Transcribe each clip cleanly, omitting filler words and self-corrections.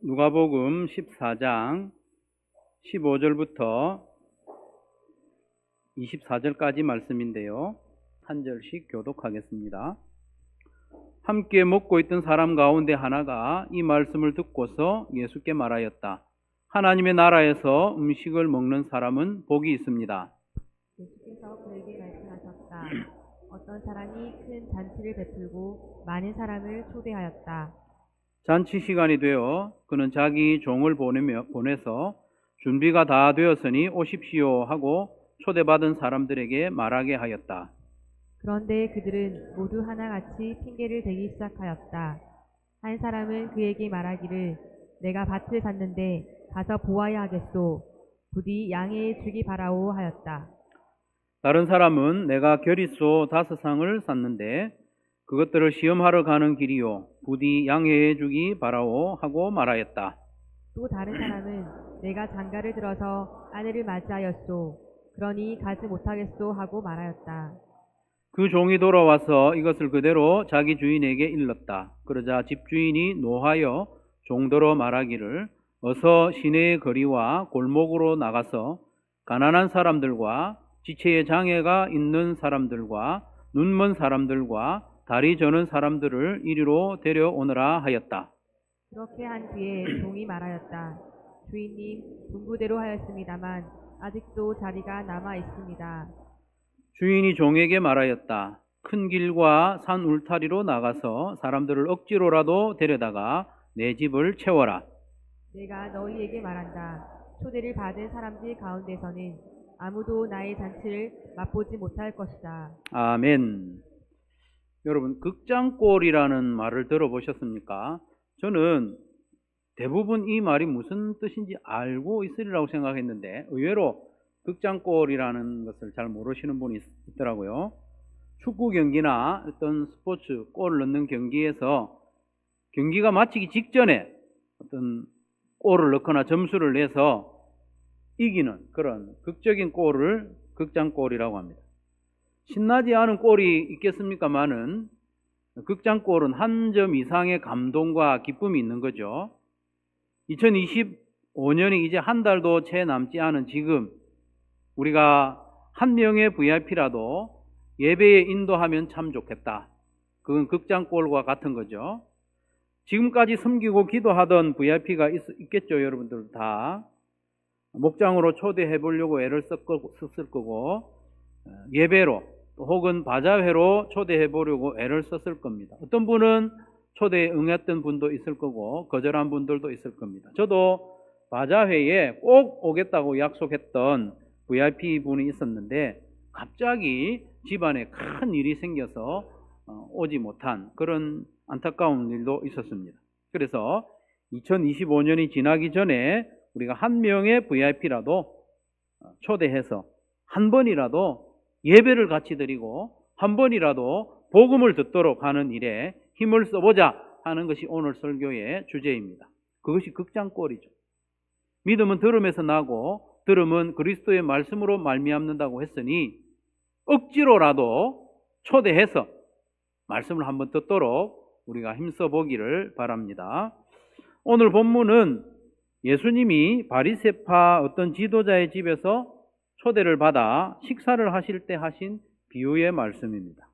누가복음 14장 15절부터 24절까지 말씀인데요. 한 절씩 교독하겠습니다. 함께 먹고 있던 사람 가운데 하나가 이 말씀을 듣고서 예수께 말하였다. 하나님의 나라에서 음식을 먹는 사람은 복이 있습니다. 예수께서 그에게 말씀하셨다. 어떤 사람이 큰 잔치를 베풀고 많은 사람을 초대하였다. 잔치 시간이 되어 그는 자기 종을 보내서 준비가 다 되었으니 오십시오 하고 초대받은 사람들에게 말하게 하였다. 그런데 그들은 모두 하나같이 핑계를 대기 시작하였다. 한 사람은 그에게 말하기를 내가 밭을 샀는데 가서 보아야 하겠소. 부디 양해해 주기 바라오 하였다. 다른 사람은 내가 겨릿소 5상을 샀는데 그것들을 시험하러 가는 길이요. 부디 양해해 주기 바라오 하고 말하였다. 또 다른 사람은 내가 장가를 들어서 아내를 맞이하였소. 그러니 가지 못하겠소 하고 말하였다. 그 종이 돌아와서 이것을 그대로 자기 주인에게 일렀다. 그러자 집주인이 노하여 종더러 말하기를 어서 시내의 거리와 골목으로 나가서 가난한 사람들과 지체에 장애가 있는 사람들과 눈먼 사람들과 다리 저는 사람들을 이리로 데려오너라 하였다. 그렇게 한 뒤에 종이 말하였다. 주인님, 분부대로 하였습니다만 아직도 자리가 남아 있습니다. 주인이 종에게 말하였다. 큰 길과 산 울타리로 나가서 사람들을 억지로라도 데려다가 내 집을 채워라. 내가 너희에게 말한다. 초대를 받은 사람들 가운데서는 아무도 나의 잔치를 맛보지 못할 것이다. 아멘. 여러분, 극장골이라는 말을 들어보셨습니까? 저는 대부분 이 말이 무슨 뜻인지 알고 있으리라고 생각했는데 의외로 극장골이라는 것을 잘 모르시는 분이 있더라고요. 축구 경기나 어떤 스포츠 골을 넣는 경기에서 경기가 마치기 직전에 어떤 골을 넣거나 점수를 내서 이기는 그런 극적인 골을 극장골이라고 합니다. 신나지 않은 골이 있겠습니까마는 극장골은 한 점 이상의 감동과 기쁨이 있는 거죠. 2025년이 이제 한 달도 채 남지 않은 지금 우리가 한 명의 VIP라도 예배에 인도하면 참 좋겠다. 그건 극장골과 같은 거죠. 지금까지 섬기고 기도하던 VIP가 있겠죠. 여러분들 다 목장으로 초대해 보려고 애를 썼을 거고 예배로 혹은 바자회로 초대해 보려고 애를 썼을 겁니다. 어떤 분은 초대에 응했던 분도 있을 거고 거절한 분들도 있을 겁니다. 저도 바자회에 꼭 오겠다고 약속했던 VIP 분이 있었는데 갑자기 집안에 큰 일이 생겨서 오지 못한 그런 안타까운 일도 있었습니다. 그래서 2025년이 지나기 전에 우리가 한 명의 VIP라도 초대해서 한 번이라도 예배를 같이 드리고 한 번이라도 복음을 듣도록 하는 일에 힘을 써보자 하는 것이 오늘 설교의 주제입니다. 그것이 극장골이죠. 믿음은 들음에서 나고 들음은 그리스도의 말씀으로 말미암는다고 했으니 억지로라도 초대해서 말씀을 한번 듣도록 우리가 힘써 보기를 바랍니다. 오늘 본문은 예수님이 바리새파 어떤 지도자의 집에서 초대를 받아 식사를 하실 때 하신 비유의 말씀입니다.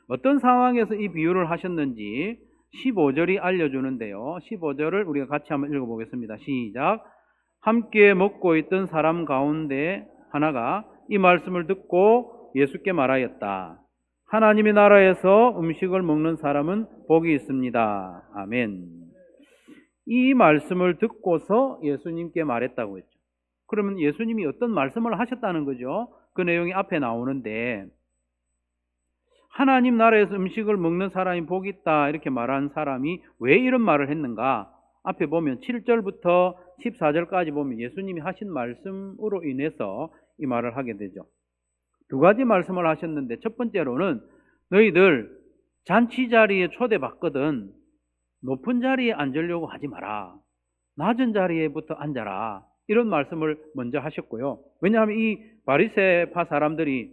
어떤 상황에서 이 비유를 하셨는지 15절이 알려주는데요. 15절을 우리가 같이 한번 읽어보겠습니다. 시작. 함께 먹고 있던 사람 가운데 하나가 이 말씀을 듣고 예수께 말하였다. 하나님의 나라에서 음식을 먹는 사람은 복이 있습니다. 아멘. 이 말씀을 듣고서 예수님께 말했다고 했죠. 그러면 예수님이 어떤 말씀을 하셨다는 거죠? 그 내용이 앞에 나오는데 하나님 나라에서 음식을 먹는 사람이 복이 있다 이렇게 말한 사람이 왜 이런 말을 했는가? 앞에 보면 7절부터 14절까지 보면 예수님이 하신 말씀으로 인해서 이 말을 하게 되죠. 두 가지 말씀을 하셨는데 첫 번째로는 너희들 잔치 자리에 초대받거든 높은 자리에 앉으려고 하지 마라. 낮은 자리에부터 앉아라. 이런 말씀을 먼저 하셨고요. 왜냐하면 이 바리새파 사람들이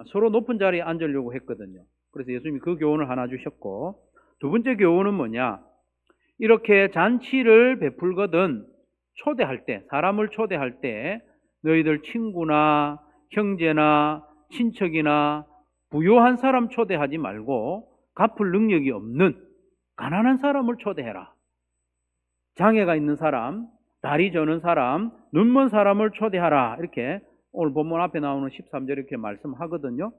서로 높은 자리에 앉으려고 했거든요. 그래서 예수님이 그 교훈을 하나 주셨고 두 번째 교훈은 뭐냐? 이렇게 잔치를 베풀거든 초대할 때, 사람을 초대할 때 너희들 친구나 형제나 친척이나 부유한 사람 초대하지 말고 갚을 능력이 없는 가난한 사람을 초대해라. 장애가 있는 사람, 다리 저는 사람, 눈먼 사람을 초대하라. 이렇게 오늘 본문 앞에 나오는 13절 이렇게 말씀하거든요.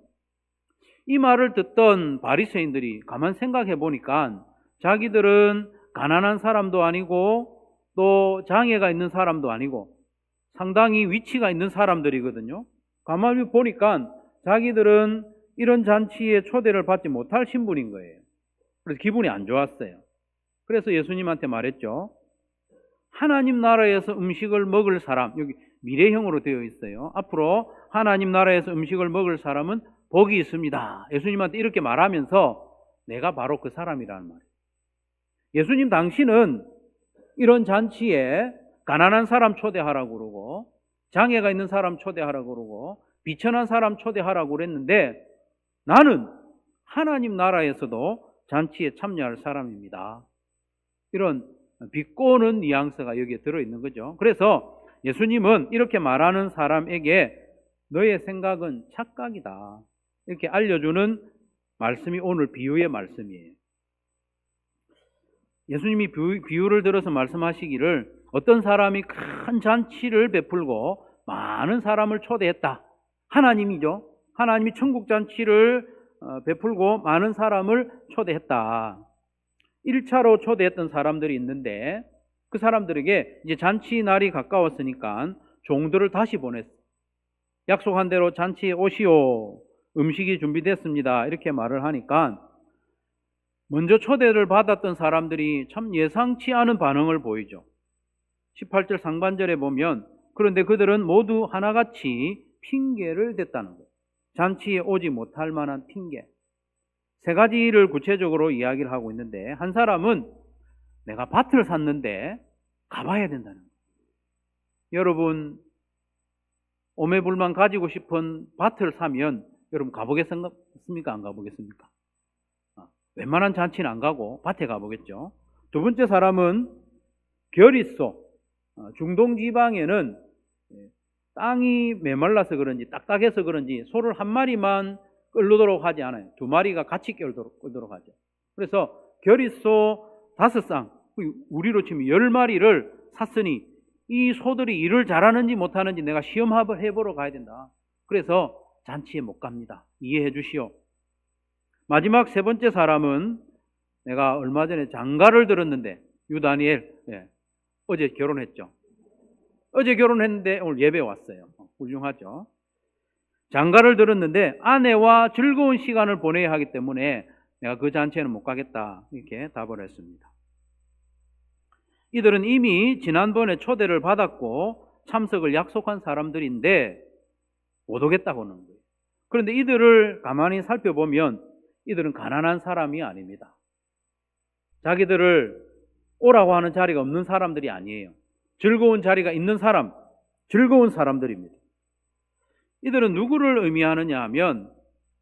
이 말을 듣던 바리새인들이 가만 생각해 보니까 자기들은 가난한 사람도 아니고 또 장애가 있는 사람도 아니고 상당히 위치가 있는 사람들이거든요. 가만히 보니까 자기들은 이런 잔치에 초대를 받지 못할 신분인 거예요. 그래서 기분이 안 좋았어요. 그래서 예수님한테 말했죠. 하나님 나라에서 음식을 먹을 사람, 여기 미래형으로 되어 있어요. 앞으로 하나님 나라에서 음식을 먹을 사람은 복이 있습니다. 예수님한테 이렇게 말하면서 내가 바로 그 사람이라는 말이에요. 예수님 당신은 이런 잔치에 가난한 사람 초대하라고 그러고 장애가 있는 사람 초대하라고 그러고 비천한 사람 초대하라고 그랬는데 나는 하나님 나라에서도 잔치에 참여할 사람입니다. 이런 비꼬는 뉘앙스가 여기에 들어있는 거죠. 그래서 예수님은 이렇게 말하는 사람에게 너의 생각은 착각이다. 이렇게 알려주는 말씀이 오늘 비유의 말씀이에요. 예수님이 비유를 들어서 말씀하시기를 어떤 사람이 큰 잔치를 베풀고 많은 사람을 초대했다. 하나님이죠. 하나님이 천국 잔치를 베풀고 많은 사람을 초대했다. 1차로 초대했던 사람들이 있는데 그 사람들에게 이제 잔치 날이 가까웠으니까 종들을 다시 보냈어요. 약속한 대로 잔치에 오시오. 음식이 준비됐습니다. 이렇게 말을 하니까 먼저 초대를 받았던 사람들이 참 예상치 않은 반응을 보이죠. 18절 상반절에 보면 그런데 그들은 모두 하나같이 핑계를 댔다는 거예요. 잔치에 오지 못할 만한 핑계. 세 가지를 구체적으로 이야기를 하고 있는데 한 사람은 내가 밭을 샀는데 가봐야 된다는 거예요. 여러분 오매불만 가지고 싶은 밭을 사면 여러분 가보겠습니까? 안 가보겠습니까? 웬만한 잔치는 안 가고 밭에 가보겠죠. 두 번째 사람은 결이소. 중동 지방에는 땅이 메말라서 그런지 딱딱해서 그런지 소를 한 마리만 끌도록 하지 않아요. 두 마리가 같이 끌도록 하죠. 그래서 결이소 5쌍, 우리로 치면 10마리를 샀으니 이 소들이 일을 잘하는지 못하는지 내가 시험합을 해보러 가야 된다. 그래서 잔치에 못 갑니다. 이해해 주시오. 마지막 세 번째 사람은 내가 얼마 전에 장가를 들었는데 유다니엘 어제 결혼했죠. 어제 결혼했는데 오늘 예배 왔어요. 훌륭하죠. 장가를 들었는데 아내와 즐거운 시간을 보내야 하기 때문에 내가 그 잔치에는 못 가겠다. 이렇게 답을 했습니다. 이들은 이미 지난번에 초대를 받았고 참석을 약속한 사람들인데 못 오겠다고 하는 거예요. 그런데 이들을 가만히 살펴보면 이들은 가난한 사람이 아닙니다. 자기들을 오라고 하는 자리가 없는 사람들이 아니에요. 즐거운 자리가 있는 사람, 즐거운 사람들입니다. 이들은 누구를 의미하느냐 하면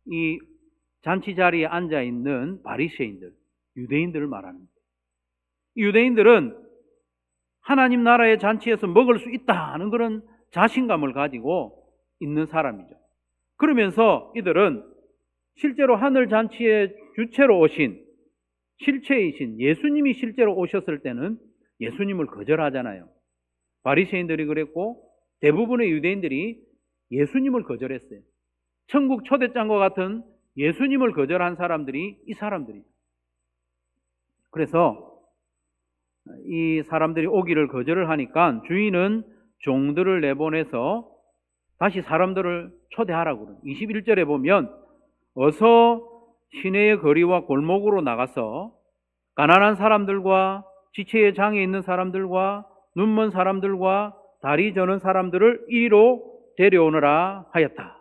이 잔치 자리에 앉아 있는 바리새인들, 유대인들을 말하는 거예요. 이 유대인들은 하나님 나라의 잔치에서 먹을 수 있다는 그런 자신감을 가지고 있는 사람이죠. 그러면서 이들은 실제로 하늘 잔치의 주체로 오신 실체이신 예수님이 실제로 오셨을 때는 예수님을 거절하잖아요. 바리새인들이 그랬고 대부분의 유대인들이 예수님을 거절했어요. 천국 초대장과 같은 예수님을 거절한 사람들이 이 사람들이죠. 그래서 이 사람들이 오기를 거절을 하니까 주인은 종들을 내보내서 다시 사람들을 초대하라고 그래요. 21절에 보면 어서 시내의 거리와 골목으로 나가서 가난한 사람들과 지체에 장애 있는 사람들과 눈먼 사람들과 다리 저는 사람들을 이리로 데려오느라 하였다.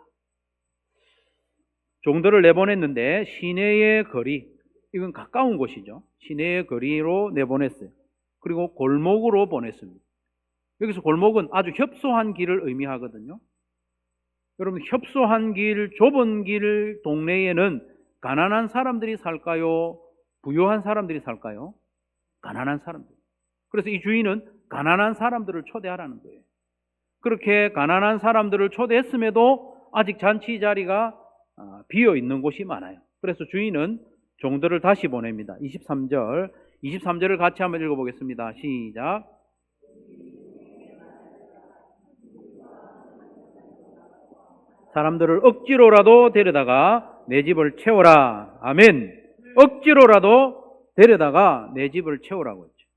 종들을 내보냈는데 시내의 거리, 이건 가까운 곳이죠. 시내의 거리로 내보냈어요. 그리고 골목으로 보냈습니다. 여기서 골목은 아주 협소한 길을 의미하거든요. 여러분 협소한 길, 좁은 길 동네에는 가난한 사람들이 살까요? 부유한 사람들이 살까요? 가난한 사람들. 그래서 이 주인은 가난한 사람들을 초대하라는 거예요. 그렇게 가난한 사람들을 초대했음에도 아직 잔치 자리가 비어 있는 곳이 많아요. 그래서 주인은 종들을 다시 보냅니다. 23절을 같이 한번 읽어보겠습니다. 시작. 사람들을 억지로라도 데려다가 내 집을 채워라. 아멘. 억지로라도 데려다가 내 집을 채우라고 했죠.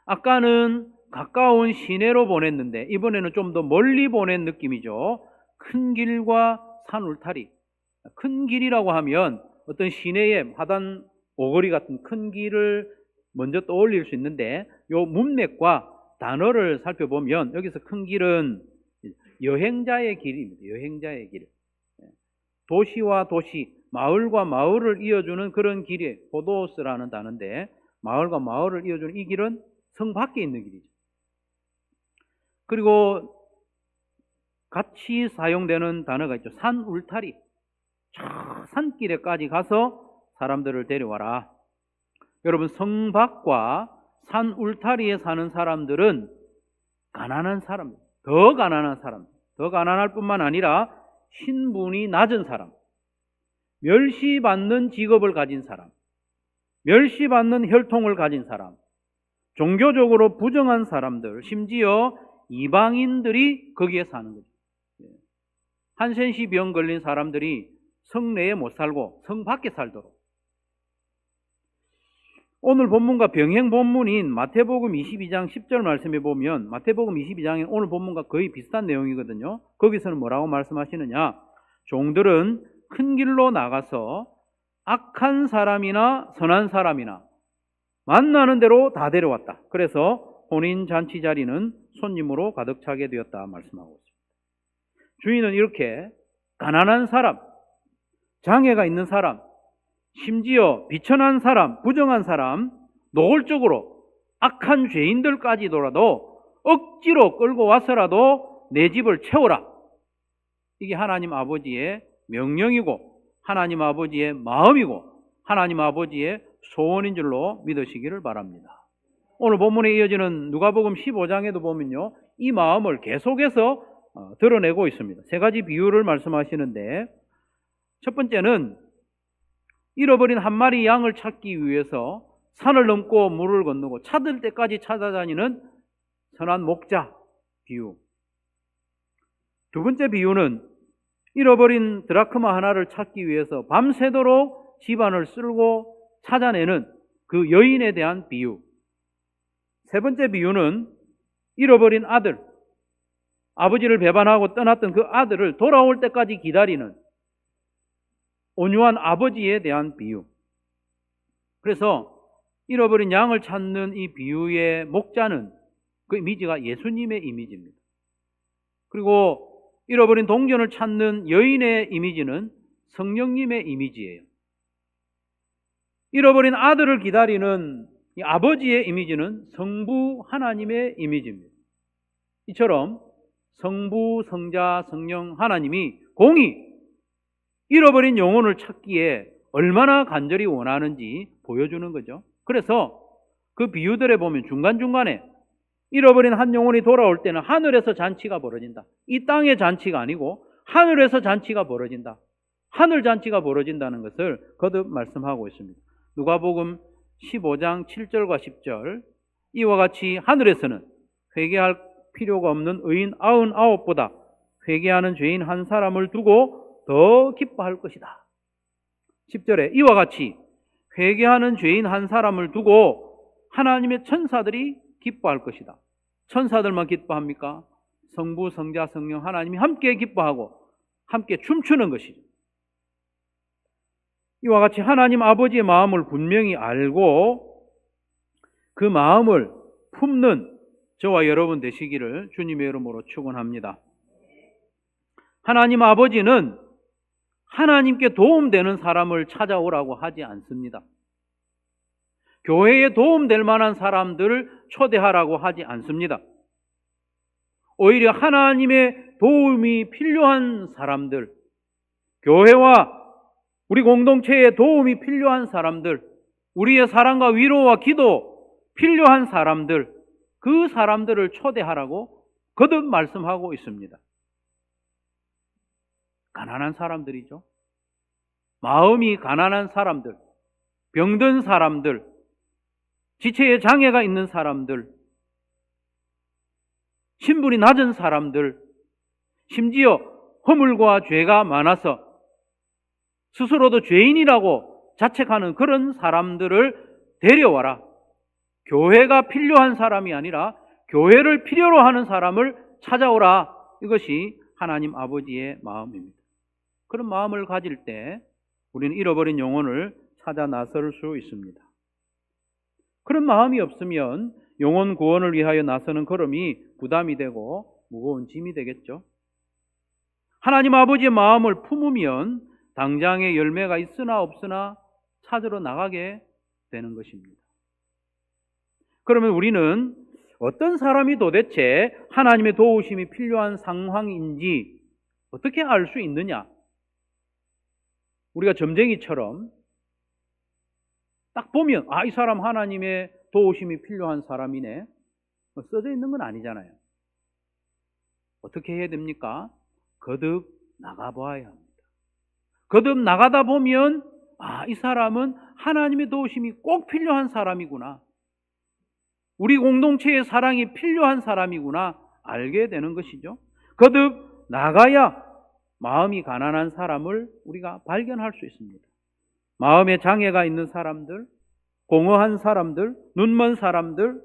아까는 가까운 시내로 보냈는데 이번에는 좀 더 멀리 보낸 느낌이죠. 큰 길과 산 울타리. 큰 길이라고 하면 어떤 시내의 하단 오거리 같은 큰 길을 먼저 떠올릴 수 있는데 요 문맥과 단어를 살펴보면 여기서 큰 길은 여행자의 길입니다. 여행자의 길. 도시와 도시, 마을과 마을을 이어주는 그런 길이 호도스라는 단어인데 마을과 마을을 이어주는 이 길은 성 밖에 있는 길이죠. 그리고 같이 사용되는 단어가 있죠. 산 울타리. 저 산길에까지 가서 사람들을 데려와라. 여러분, 성 밖과 산 울타리에 사는 사람들은 가난한 사람, 더 가난한 사람, 더 가난할 뿐만 아니라 신분이 낮은 사람, 멸시받는 직업을 가진 사람, 멸시받는 혈통을 가진 사람, 종교적으로 부정한 사람들, 심지어 이방인들이 거기에 사는 거죠. 한센시 병 걸린 사람들이 성 내에 못 살고 성 밖에 살도록. 오늘 본문과 병행 본문인 마태복음 22장 10절 말씀에 보면 마태복음 22장은 오늘 본문과 거의 비슷한 내용이거든요. 거기서는 뭐라고 말씀하시느냐? 종들은 큰 길로 나가서 악한 사람이나 선한 사람이나 만나는 대로 다 데려왔다. 그래서 혼인 잔치 자리는 손님으로 가득 차게 되었다 말씀하고 있습니다. 주인은 이렇게 가난한 사람, 장애가 있는 사람, 심지어 비천한 사람, 부정한 사람, 노골적으로 악한 죄인들까지도라도 억지로 끌고 와서라도 내 집을 채워라. 이게 하나님 아버지의 명령이고 하나님 아버지의 마음이고 하나님 아버지의 소원인 줄로 믿으시기를 바랍니다. 오늘 본문에 이어지는 누가복음 15장에도 보면요, 이 마음을 계속해서 드러내고 있습니다. 세 가지 비유를 말씀하시는데 첫 번째는 잃어버린 한 마리 양을 찾기 위해서 산을 넘고 물을 건너고 찾을 때까지 찾아다니는 선한 목자 비유. 두 번째 비유는 잃어버린 드라크마 하나를 찾기 위해서 밤새도록 집안을 쓸고 찾아내는 그 여인에 대한 비유. 세 번째 비유는 잃어버린 아들, 아버지를 배반하고 떠났던 그 아들을 돌아올 때까지 기다리는 온유한 아버지에 대한 비유. 그래서 잃어버린 양을 찾는 이 비유의 목자는 그 이미지가 예수님의 이미지입니다. 그리고 잃어버린 동전을 찾는 여인의 이미지는 성령님의 이미지예요. 잃어버린 아들을 기다리는 이 아버지의 이미지는 성부 하나님의 이미지입니다. 이처럼 성부, 성자, 성령 하나님이 공히 잃어버린 영혼을 찾기에 얼마나 간절히 원하는지 보여주는 거죠. 그래서 그 비유들에 보면 중간중간에 잃어버린 한 영혼이 돌아올 때는 하늘에서 잔치가 벌어진다. 이 땅의 잔치가 아니고 하늘에서 잔치가 벌어진다. 하늘 잔치가 벌어진다는 것을 거듭 말씀하고 있습니다. 누가복음 15장 7절과 10절, 이와 같이 하늘에서는 회개할 필요가 없는 의인 99보다 회개하는 죄인 한 사람을 두고 더 기뻐할 것이다. 10절에 이와 같이 회개하는 죄인 한 사람을 두고 하나님의 천사들이 기뻐할 것이다. 천사들만 기뻐합니까? 성부, 성자, 성령 하나님이 함께 기뻐하고 함께 춤추는 것이죠. 이와 같이 하나님 아버지의 마음을 분명히 알고 그 마음을 품는 저와 여러분 되시기를 주님의 이름으로 축원합니다. 하나님 아버지는 하나님께 도움되는 사람을 찾아오라고 하지 않습니다. 교회에 도움될 만한 사람들을 초대하라고 하지 않습니다. 오히려 하나님의 도움이 필요한 사람들, 교회와 우리 공동체에 도움이 필요한 사람들, 우리의 사랑과 위로와 기도 필요한 사람들, 그 사람들을 초대하라고 거듭 말씀하고 있습니다. 가난한 사람들이죠. 마음이 가난한 사람들, 병든 사람들, 지체에 장애가 있는 사람들, 신분이 낮은 사람들, 심지어 허물과 죄가 많아서 스스로도 죄인이라고 자책하는 그런 사람들을 데려와라. 교회가 필요한 사람이 아니라 교회를 필요로 하는 사람을 찾아오라. 이것이 하나님 아버지의 마음입니다. 그런 마음을 가질 때 우리는 잃어버린 영혼을 찾아 나설 수 있습니다. 그런 마음이 없으면 영혼 구원을 위하여 나서는 걸음이 부담이 되고 무거운 짐이 되겠죠. 하나님 아버지의 마음을 품으면 당장의 열매가 있으나 없으나 찾으러 나가게 되는 것입니다. 그러면 우리는 어떤 사람이 도대체 하나님의 도우심이 필요한 상황인지 어떻게 알 수 있느냐? 우리가 점쟁이처럼 딱 보면 이 사람 하나님의 도우심이 필요한 사람이네, 써져 있는 건 아니잖아요. 어떻게 해야 됩니까? 거듭 나가봐야 합니다. 거듭 나가다 보면 이 사람은 하나님의 도우심이 꼭 필요한 사람이구나, 우리 공동체의 사랑이 필요한 사람이구나 알게 되는 것이죠. 거듭 나가야 마음이 가난한 사람을 우리가 발견할 수 있습니다. 마음에 장애가 있는 사람들, 공허한 사람들, 눈먼 사람들,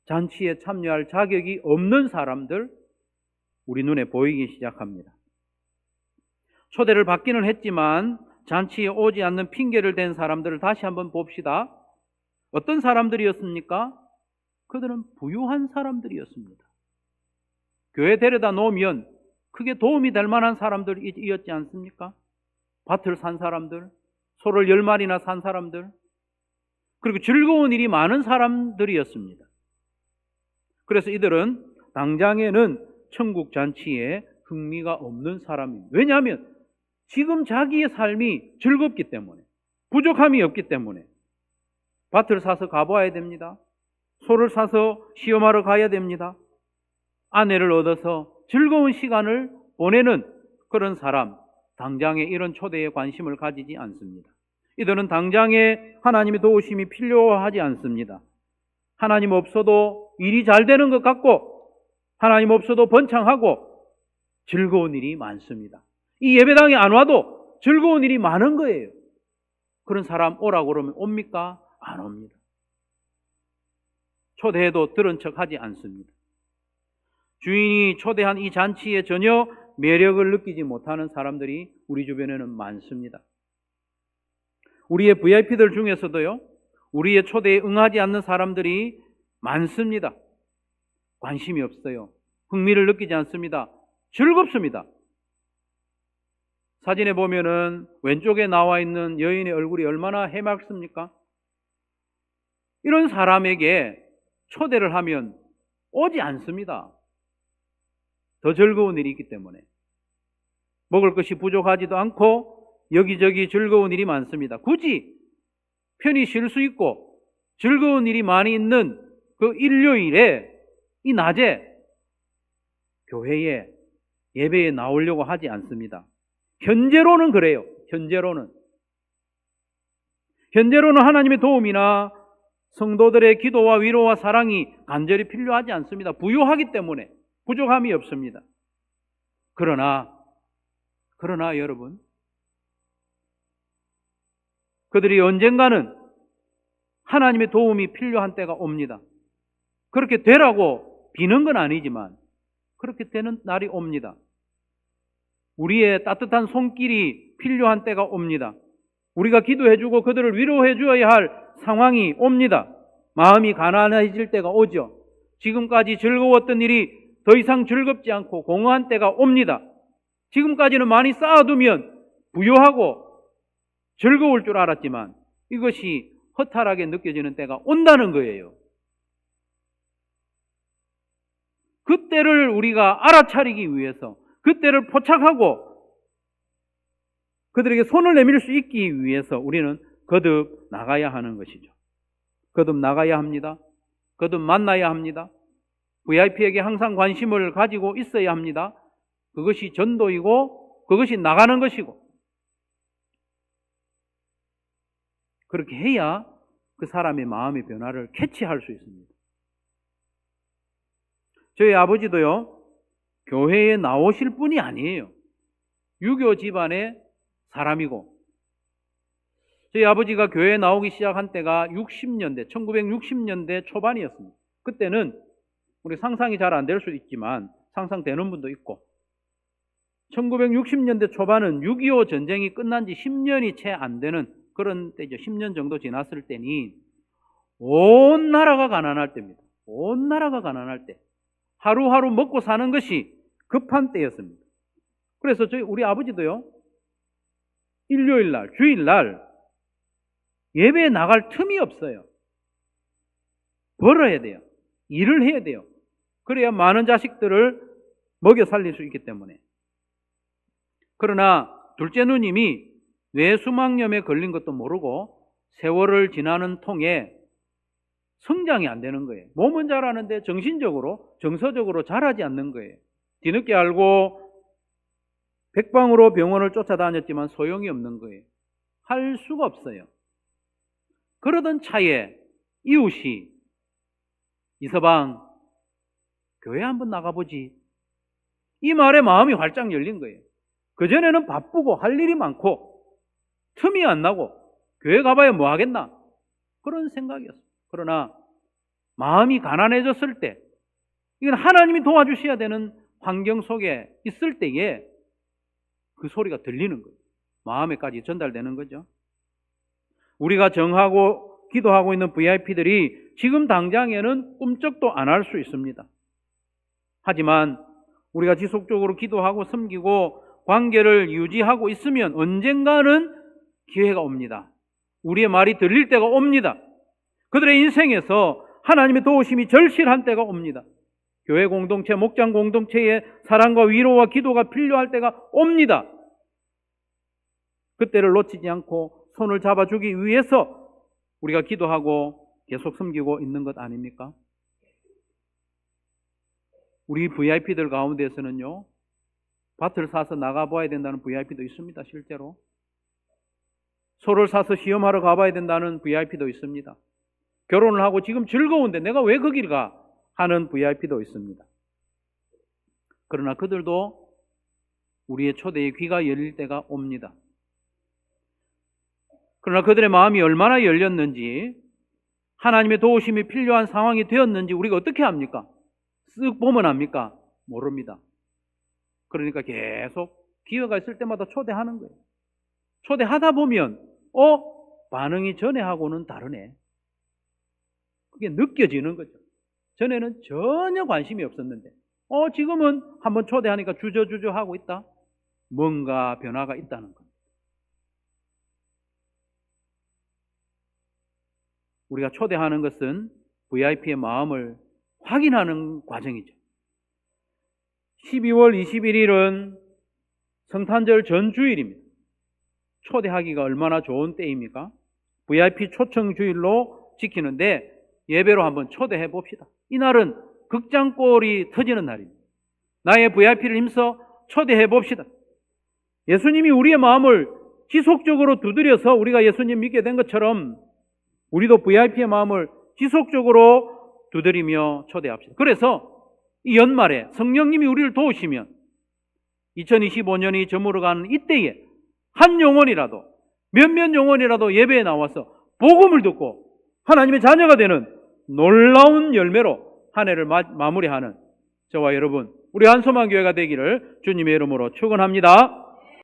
잔치에 참여할 자격이 없는 사람들, 우리 눈에 보이기 시작합니다. 초대를 받기는 했지만 잔치에 오지 않는 핑계를 댄 사람들을 다시 한번 봅시다. 어떤 사람들이었습니까? 그들은 부유한 사람들이었습니다. 교회 데려다 놓으면 크게 도움이 될 만한 사람들이었지 않습니까? 밭을 산 사람들, 소를 10마리나 산 사람들, 그리고 즐거운 일이 많은 사람들이었습니다. 그래서 이들은 당장에는 천국 잔치에 흥미가 없는 사람입니다. 왜냐하면 지금 자기의 삶이 즐겁기 때문에, 부족함이 없기 때문에 밭을 사서 가봐야 됩니다. 소를 사서 시험하러 가야 됩니다. 아내를 얻어서 즐거운 시간을 보내는 그런 사람, 당장에 이런 초대에 관심을 가지지 않습니다. 이들은 당장에 하나님의 도우심이 필요하지 않습니다. 하나님 없어도 일이 잘 되는 것 같고 하나님 없어도 번창하고 즐거운 일이 많습니다. 이 예배당에 안 와도 즐거운 일이 많은 거예요. 그런 사람 오라고 그러면 옵니까? 안 옵니다. 초대해도 들은 척하지 않습니다. 주인이 초대한 이 잔치에 전혀 매력을 느끼지 못하는 사람들이 우리 주변에는 많습니다. 우리의 VIP들 중에서도요, 우리의 초대에 응하지 않는 사람들이 많습니다. 관심이 없어요. 흥미를 느끼지 않습니다. 즐겁습니다. 사진에 보면은 왼쪽에 나와 있는 여인의 얼굴이 얼마나 해맑습니까? 이런 사람에게 초대를 하면 오지 않습니다. 더 즐거운 일이 있기 때문에. 먹을 것이 부족하지도 않고 여기저기 즐거운 일이 많습니다. 굳이 편히 쉴 수 있고 즐거운 일이 많이 있는 그 일요일에, 이 낮에 교회에 예배에 나오려고 하지 않습니다. 현재로는 그래요. 현재로는 하나님의 도움이나 성도들의 기도와 위로와 사랑이 간절히 필요하지 않습니다. 부유하기 때문에 부족함이 없습니다. 그러나 여러분, 그들이 언젠가는 하나님의 도움이 필요한 때가 옵니다. 그렇게 되라고 비는 건 아니지만 그렇게 되는 날이 옵니다. 우리의 따뜻한 손길이 필요한 때가 옵니다. 우리가 기도해주고 그들을 위로해 주어야 할 상황이 옵니다. 마음이 가난해질 때가 오죠. 지금까지 즐거웠던 일이 더 이상 즐겁지 않고 공허한 때가 옵니다. 지금까지는 많이 쌓아두면 부유하고 즐거울 줄 알았지만 이것이 허탈하게 느껴지는 때가 온다는 거예요. 그때를 우리가 알아차리기 위해서, 그때를 포착하고 그들에게 손을 내밀 수 있기 위해서 우리는 거듭 나가야 하는 것이죠. 거듭 나가야 합니다. 거듭 만나야 합니다. VIP에게 항상 관심을 가지고 있어야 합니다. 그것이 전도이고 그것이 나가는 것이고, 그렇게 해야 그 사람의 마음의 변화를 캐치할 수 있습니다. 저희 아버지도요, 교회에 나오실 분이 아니에요. 유교 집안의 사람이고, 저희 아버지가 교회에 나오기 시작한 때가 1960년대 초반이었습니다. 그때는 우리 상상이 잘 안 될 수도 있지만 상상되는 분도 있고, 1960년대 초반은 6.25 전쟁이 끝난 지 10년이 채 안 되는 그런 때죠. 10년 정도 지났을 때니 온 나라가 가난할 때입니다. 온 나라가 가난할 때, 하루하루 먹고 사는 것이 급한 때였습니다. 그래서 우리 아버지도요, 일요일날, 주일날 예배에 나갈 틈이 없어요. 벌어야 돼요. 일을 해야 돼요. 그래야 많은 자식들을 먹여 살릴 수 있기 때문에. 그러나 둘째 누님이 뇌수막염에 걸린 것도 모르고 세월을 지나는 통에 성장이 안 되는 거예요. 몸은 자라는데 정신적으로, 정서적으로 자라지 않는 거예요. 뒤늦게 알고 백방으로 병원을 쫓아다녔지만 소용이 없는 거예요. 할 수가 없어요. 그러던 차에 이웃이, 이서방, 교회 한번 나가보지. 이 말에 마음이 활짝 열린 거예요. 그전에는 바쁘고 할 일이 많고 틈이 안 나고 교회 가봐야 뭐 하겠나, 그런 생각이었어요. 그러나 마음이 가난해졌을 때, 이건 하나님이 도와주셔야 되는 환경 속에 있을 때에 그 소리가 들리는 거예요. 마음에까지 전달되는 거죠. 우리가 정하고 기도하고 있는 VIP들이 지금 당장에는 꿈쩍도 안 할 수 있습니다. 하지만 우리가 지속적으로 기도하고 섬기고 관계를 유지하고 있으면 언젠가는 기회가 옵니다. 우리의 말이 들릴 때가 옵니다. 그들의 인생에서 하나님의 도우심이 절실한 때가 옵니다. 교회 공동체, 목장 공동체의 사랑과 위로와 기도가 필요할 때가 옵니다. 그때를 놓치지 않고 손을 잡아주기 위해서 우리가 기도하고 계속 섬기고 있는 것 아닙니까? 우리 VIP들 가운데서는요, 밭을 사서 나가봐야 된다는 VIP도 있습니다. 실제로 소를 사서 시험하러 가봐야 된다는 VIP도 있습니다. 결혼을 하고 지금 즐거운데 내가 왜 거기를 가? 하는 VIP도 있습니다. 그러나 그들도 우리의 초대에 귀가 열릴 때가 옵니다. 그러나 그들의 마음이 얼마나 열렸는지, 하나님의 도우심이 필요한 상황이 되었는지 우리가 어떻게 합니까? 쓱 보면 압니까? 모릅니다. 그러니까 계속 기회가 있을 때마다 초대하는 거예요. 초대하다 보면 반응이 전에하고는 다르네. 그게 느껴지는 거죠. 전에는 전혀 관심이 없었는데 지금은 한번 초대하니까 주저주저 하고 있다. 뭔가 변화가 있다는 겁니다. 우리가 초대하는 것은 VIP의 마음을 확인하는 과정이죠. 12월 21일은 성탄절 전주일입니다. 초대하기가 얼마나 좋은 때입니까? VIP 초청 주일로 지키는데 예배로 한번 초대해 봅시다. 이날은 극장골이 터지는 날입니다. 나의 VIP를 힘써 초대해 봅시다. 예수님이 우리의 마음을 지속적으로 두드려서 우리가 예수님 믿게 된 것처럼 우리도 VIP의 마음을 지속적으로 두드리며 초대합시다. 그래서 이 연말에 성령님이 우리를 도우시면 2025년이 저물어가는 이때에 한 영혼이라도, 몇몇 영혼이라도 예배에 나와서 복음을 듣고 하나님의 자녀가 되는 놀라운 열매로 한 해를 마무리하는 저와 여러분, 우리 한소망교회가 되기를 주님의 이름으로 축원합니다.